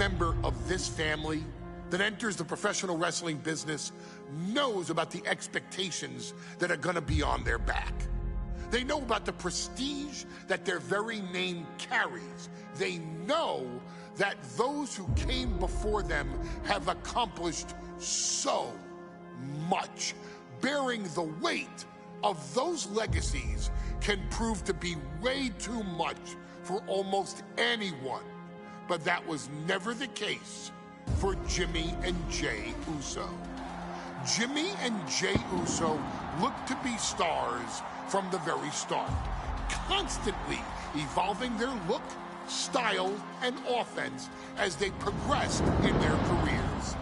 member of this family that enters the professional wrestling business knows about the expectations that are gonna be on their back. They know about the prestige that their very name carries. They know that those who came before them have accomplished so much. Bearing the weight of those legacies can prove to be way too much for almost anyone. But that was never the case for Jimmy and Jey Uso. Jimmy and Jey Uso looked to be stars from the very start, constantly evolving their look, style, and offense as they progressed in their careers.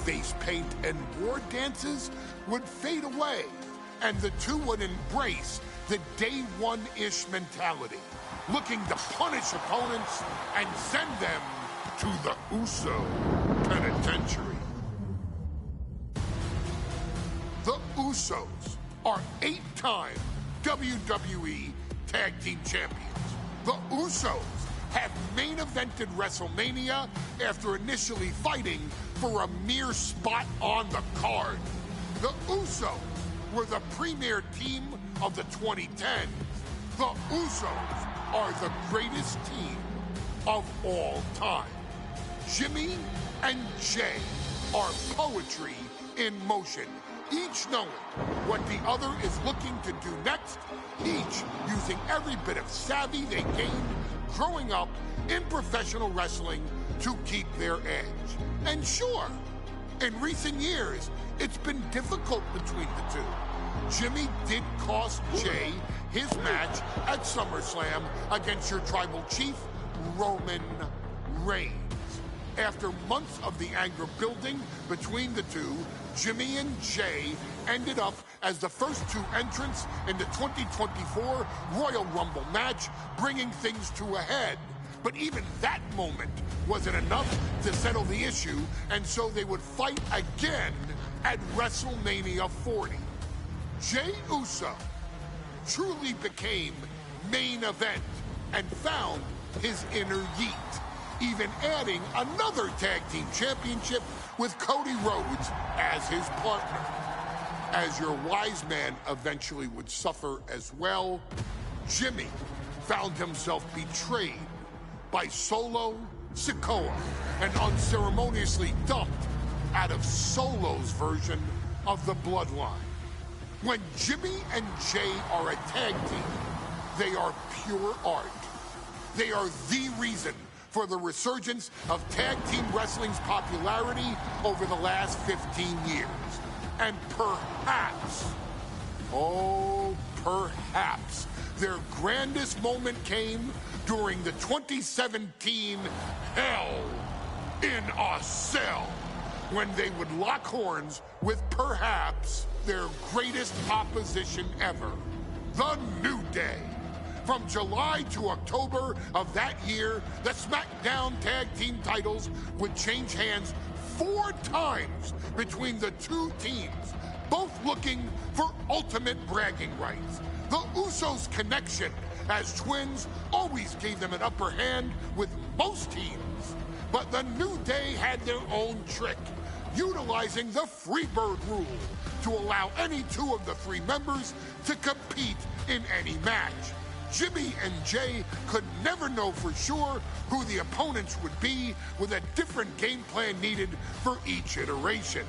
Face paint and war dances would fade away, and the two would embrace the day one-ish mentality, looking to punish opponents and send them to the Uso penitentiary. The Usos are 8-time WWE Tag Team Champions. The Usos have main evented WrestleMania after initially fighting for a mere spot on the card. The Usos were the premier team of the 2010s. The Usos are the greatest team of all time. Jimmy and Jey are poetry in motion, each knowing what the other is looking to do next, each using every bit of savvy they gained growing up in professional wrestling to keep their edge. And sure, in recent years, it's been difficult between the two. Jimmy did cost Jey his match at SummerSlam against your tribal chief, Roman Reigns. After months of the anger building between the two, Jimmy and Jey ended up as the first two entrants in the 2024 Royal Rumble match, bringing things to a head. But even that moment wasn't enough to settle the issue, and so they would fight again at WrestleMania 40. Jey Uso truly became main event and found his inner yeet, even adding another tag team championship with Cody Rhodes as his partner. As your wise man eventually would suffer as well, Jimmy found himself betrayed by Solo Sikoa and unceremoniously dumped out of Solo's version of the Bloodline. When Jimmy and Jey are a tag team, they are pure art. They are the reason for the resurgence of tag team wrestling's popularity over the last 15 years. And perhaps, oh, perhaps, their grandest moment came during the 2017 Hell in a Cell, when they would lock horns with perhaps their greatest opposition ever, The New Day. From July to October of that year, the SmackDown Tag Team titles would change hands 4 times between the two teams, both looking for ultimate bragging rights. The Usos' connection as twins always gave them an upper hand with most teams. But the New Day had their own trick, utilizing the Freebird rule to allow any 2 of the 3 members to compete in any match. Jimmy and Jey could never know for sure who the opponents would be, with a different game plan needed for each iteration.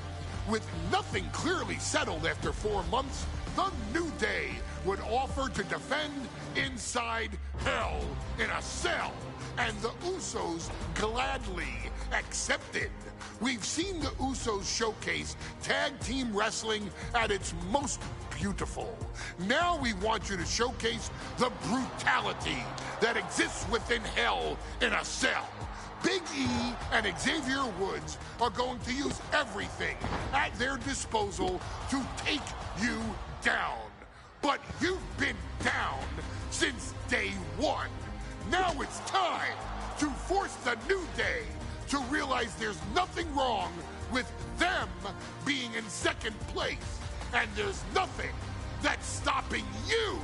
With nothing clearly settled after 4 months, the New Day would offer to defend inside Hell in a Cell, and the Usos gladly accepted. We've seen the Usos showcase tag team wrestling at its most beautiful. Now we want you to showcase the brutality that exists within Hell in a Cell. Big E and Xavier Woods are going to use everything at their disposal to take you down. But you've been down since day one. Now it's time to force the New Day to realize there's nothing wrong with them being in second place, and there's nothing that's stopping you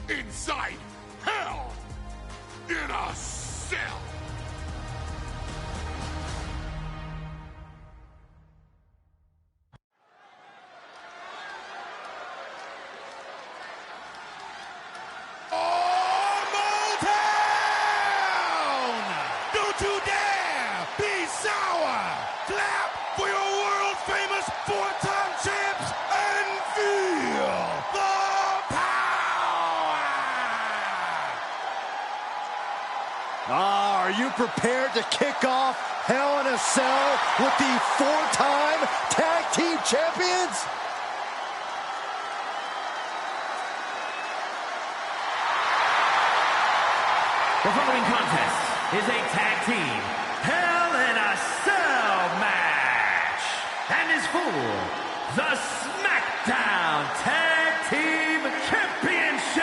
inside Hell in a Cell. prepared to kick off Hell in a Cell with the 4-time tag team champions? The following contest is a tag team Hell in a Cell match and is for the SmackDown Tag Team Championship,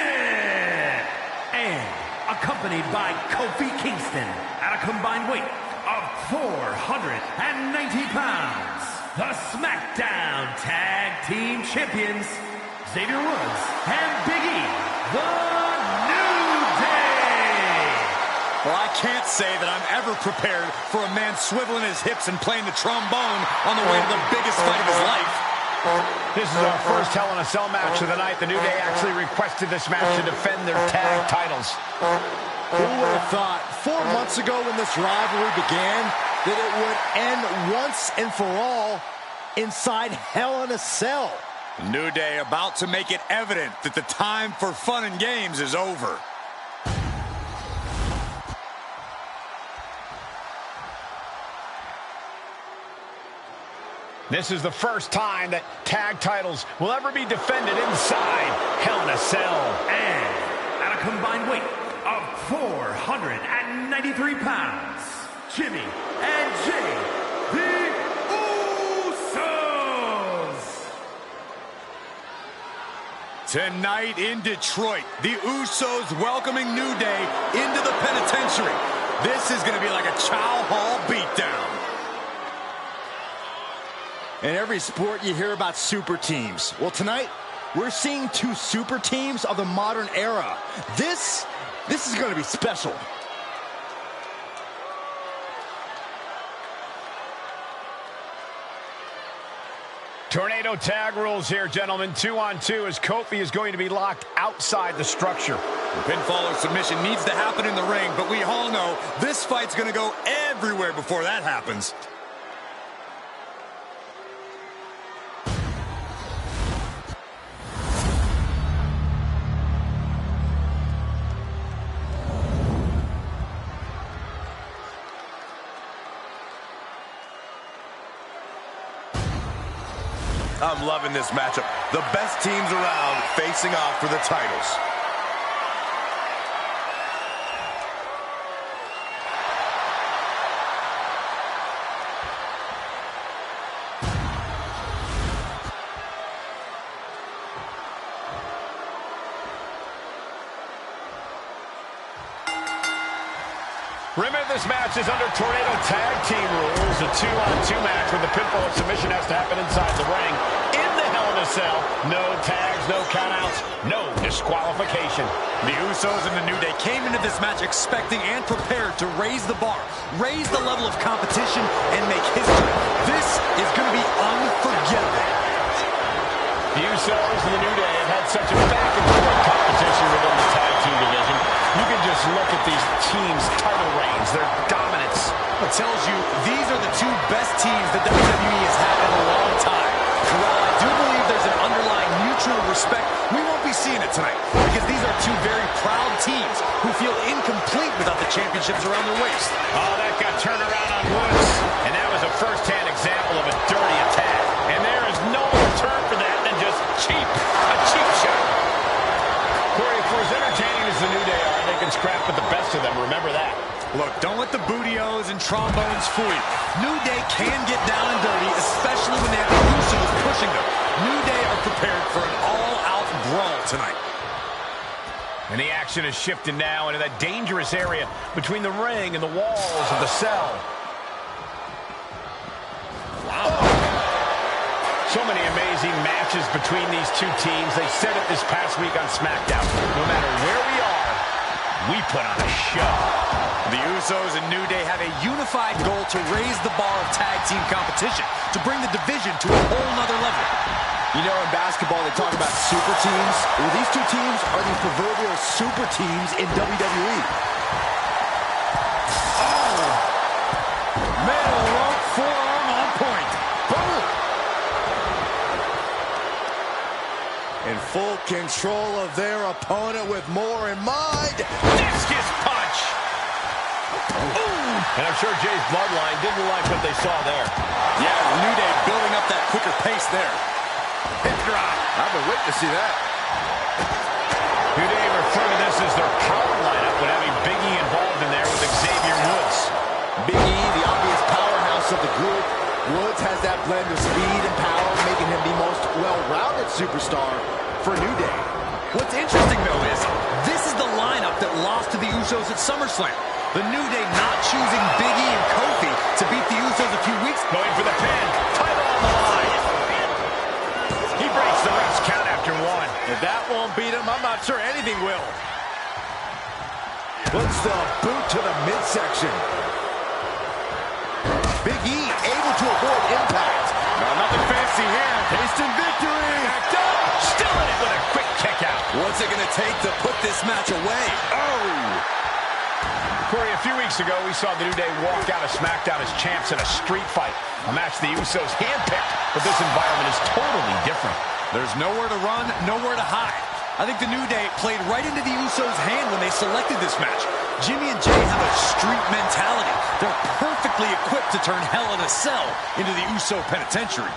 and accompanied by Kofi Kingston at a combined weight of 490 pounds, the SmackDown Tag Team Champions, Xavier Woods and Big E, the New Day. Well, I can't say that I'm ever prepared for a man swiveling his hips and playing the trombone on the way to the biggest fight of his life. This is our first Hell in a Cell match of the night. The New Day actually requested this match to defend their tag titles. Who would have thought 4 months ago when this rivalry began that it would end once and for all inside Hell in a Cell? New Day about to make it evident that the time for fun and games is over. This is the first time that tag titles will ever be defended inside Hell in a Cell. And at a combined weight of 493 pounds, Jimmy and Jay, the Usos. Tonight in Detroit, the Usos welcoming New Day into the penitentiary. This is going to be like a Chow Hall beatdown. In every sport, you hear about super teams. Well, tonight, we're seeing 2 super teams of the modern era. This is going to be special. Tornado tag rules here, gentlemen. 2-on-2 as Kofi is going to be locked outside the structure. The pinfall or submission needs to happen in the ring, but we all know this fight's going to go everywhere before that happens. I'm loving this matchup. The best teams around facing off for the titles. Remember, this match is under Tornado tag team rules. A 2-on-2 match with the pinfall or submission has to happen inside the ring. In the Hell in a Cell, no tags, no countouts, no disqualification. The Usos and the New Day came into this match expecting and prepared to raise the bar, raise the level of competition, and make history. This is going to be unforgettable. The Usos and the New Day have had such a back-and-forth competition within the tag team division. You can just look at these teams' title reigns, their dominance. It tells you these are the 2 best teams that WWE has had in a long time. While I do believe there's an underlying mutual respect, we won't be seeing it tonight because these are 2 very proud teams who feel incomplete without the championships around their waist. Oh, that got turned around on Woods, and that was a first-hand example of a dirty attack. And there is no other term for that than just cheap. A cheap shot. Corey, for as entertaining as the New Day are, they can scrap with the best of them. Remember that. Look, don't let the booty-os and trombones fool you. New Day can get down and dirty, especially when they have the Usos pushing them. New Day are prepared for an all-out brawl tonight. And the action is shifted now into that dangerous area between the ring and the walls of the cell. Wow. So many amazing matches between these 2 teams. They said it this past week on SmackDown. No matter where we are, we put on a show. The Usos and New Day have a unified goal to raise the bar of tag team competition, to bring the division to a whole nother level. You know, in basketball, they talk about super teams. Well, these 2 teams are the proverbial super teams in WWE. Oh! Metal rope forearm on point. Boom! In full control of their opponent with more in mind. Discus punch. Ooh. And I'm sure Jay's Bloodline didn't like what they saw there. Yeah, New Day building up that quicker pace there. Hip drop. I've been waiting to see that. New Day refer to this as their power lineup when having Big E involved in there with Xavier Woods. Big E, the obvious powerhouse of the group. Woods has that blend of speed and power, making him the most well-rounded superstar for New Day. What's interesting, though, is this is the lineup that lost to the Usos at SummerSlam. The New Day not choosing Big E and Kofi to beat the Usos a few weeks ago. Going for the pin. Title on the line. He breaks the ref's count after one. If that won't beat him, I'm not sure anything will. Puts the boot to the midsection. Big E able to avoid impact. No, nothing fancy here. Tasting victory. Backed up. Still in it with a quick kick out. What's it going to take to put this match away? Oh! Corey, a few weeks ago, we saw the New Day walk out of SmackDown as champs in a street fight. A match the Usos handpicked, but this environment is totally different. There's nowhere to run, nowhere to hide. I think the New Day played right into the Usos' hand when they selected this match. Jimmy and Jay have a street mentality. They're perfectly equipped to turn Hell in a Cell into the Uso penitentiary.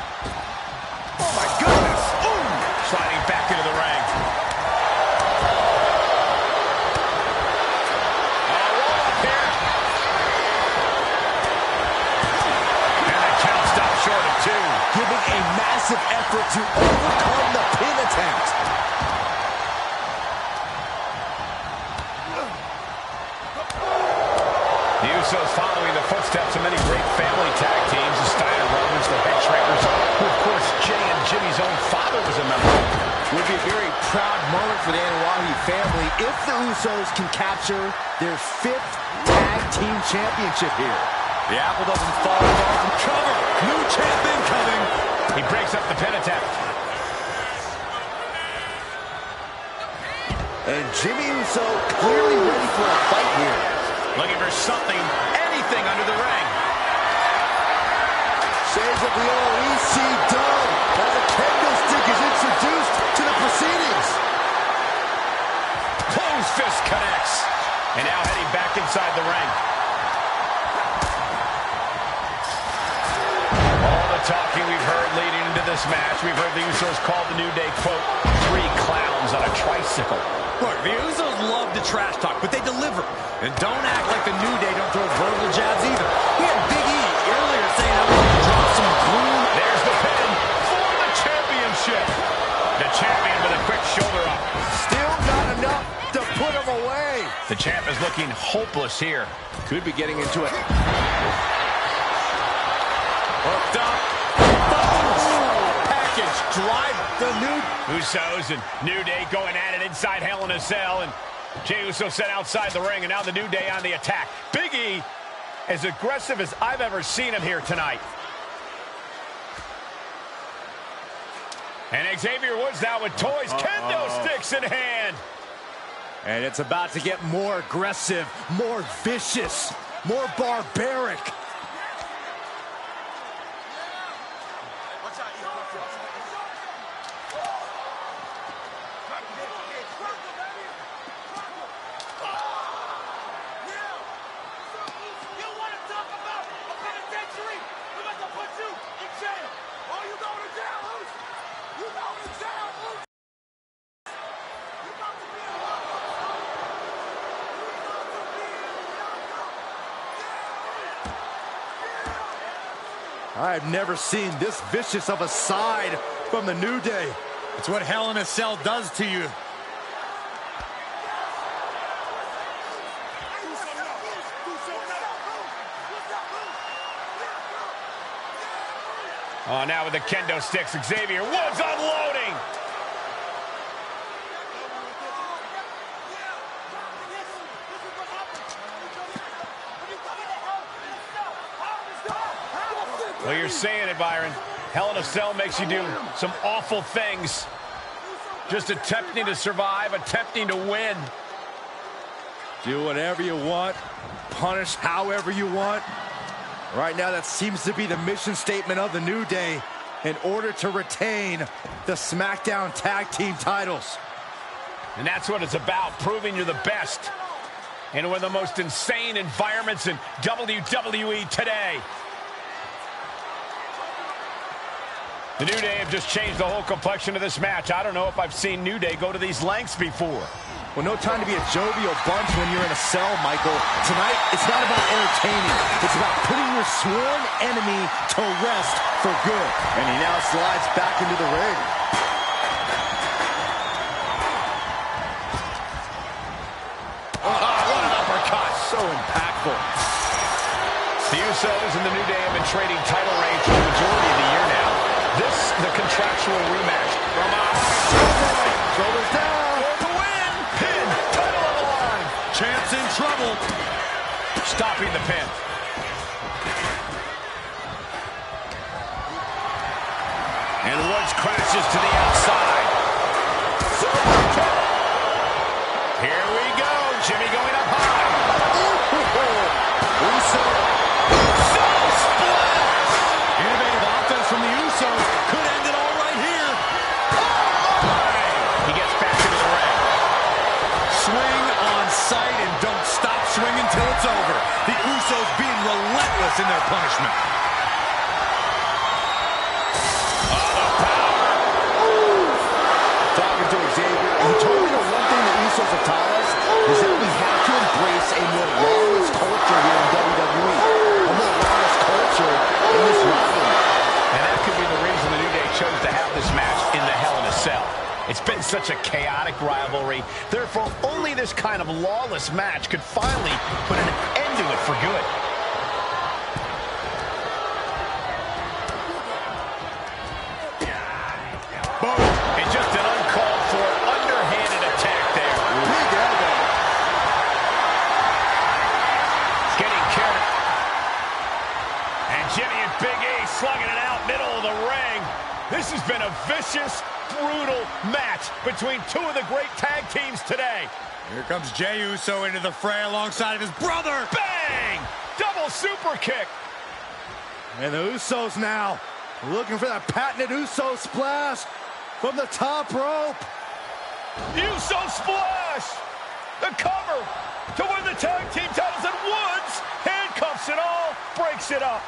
Oh my goodness! Ooh! Sliding back into the ring. Giving a massive effort to overcome the pin attempt. The Usos following the footsteps of many great family tag teams, the Steiner brothers, the Head Shrinkers, who of course Jay and Jimmy's own father was a member of. It would be a very proud moment for the Anoa'i family if the Usos can capture their 5th tag team championship here. The apple doesn't fall far from cover. New champ incoming. He breaks up the pin attempt. And Jimmy Uso clearly ready for a fight here. Looking for something, anything under the ring. Shades of the old EC Dub as a kendo stick is introduced to the proceedings. Closed fist connects. And now heading back inside the ring. Talking we've heard leading into this match. We've heard the Usos call the New Day, quote, 3 clowns on a tricycle. Look, the Usos love to trash talk, but they deliver. And don't act like the New Day don't throw verbal jabs either. We had Big E earlier saying I want to drop some glue. There's the pin for the championship. The champion with a quick shoulder up. Still not enough to put him away. The champ is looking hopeless here. Could be getting into it. Hooked up. Package driver. The new Usos and New Day going at it inside Hell in a Cell. And Jey Uso sent outside the ring. And now the New Day on the attack. Big E, as aggressive as I've ever seen him here tonight. And Xavier Woods now with toys. Kendo sticks in hand. And it's about to get more aggressive, more vicious, more barbaric. I've never seen this vicious of a side from the New Day. It's what Hell in a Cell does to you. Oh, now with the kendo sticks, Xavier Woods unloading. Well, you're saying it, Byron. Hell in a Cell makes you do some awful things. Just attempting to survive, attempting to win. Do whatever you want, punish however you want. Right now, that seems to be the mission statement of the New Day in order to retain the SmackDown Tag Team titles. And that's what it's about, proving you're the best. in one of the most insane environments in WWE today. The New Day have just changed the whole complexion of this match. I don't know if I've seen New Day go to these lengths before. Well, no time to be a jovial bunch when you're in a cell, Michael. Tonight, it's not about entertaining. It's about putting your sworn enemy to rest for good. And he now slides back into the ring. What an uppercut. So impactful. The Usos and the New Day have been trading title reigns for the majority of the year now. This, the contractual rematch. From Shoulders down. For the win. Pin. Title on the line. Champ's in trouble. Stopping the pin. And Woods crashes to the outside. Super kick. Here we go. Jimmy going up high. Uso. Splash. Innovative offense from the Usos. Could end it all right here. He gets back into the ring. Swing on sight and don't stop swinging till it's over. The Usos being relentless in their punishment. Talking to Xavier, he told me the one thing the Usos have taught us is that we have to embrace a more lawless culture here in WWE. A more lawless culture in this rivalry. And that could be the reason the New Day chose to have this match in the Hell in a Cell. It's been such a chaotic rivalry. Therefore, only this kind of lawless match could finally put an end to it for good. Boom. And just an uncalled for underhanded attack there. Big elbow. Getting carried. And Jimmy and Big E slugging it out middle of the ring. This has been a vicious, brutal match between two of the great tag teams today. Here comes Jey Uso into the fray alongside of his brother. Bang! Double super kick. And the Usos now looking for that patented Uso splash from the top rope. Uso splash. The cover to win the tag team titles, and Woods handcuffs it all, breaks it up.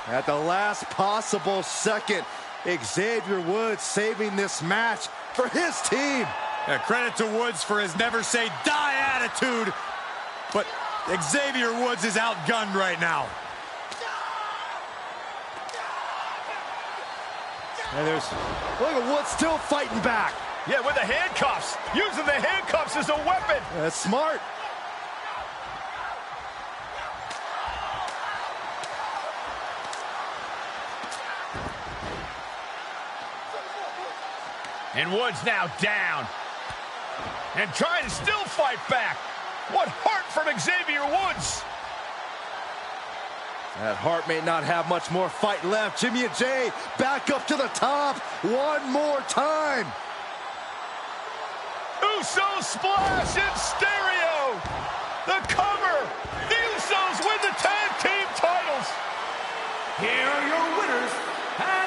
At the last possible second, Xavier Woods saving this match for his team. Yeah, credit to Woods for his never say die attitude. But Xavier Woods is outgunned right now. And look at Woods still fighting back. Yeah, with the handcuffs. Using the handcuffs as a weapon. That's smart. And Woods now down. And trying to still fight back. What heart from Xavier Woods. That Hart may not have much more fight left. Jimmy and Jay back up to the top one more time. Uso splash in stereo. The cover. The Usos win the tag team titles. Here are your winners and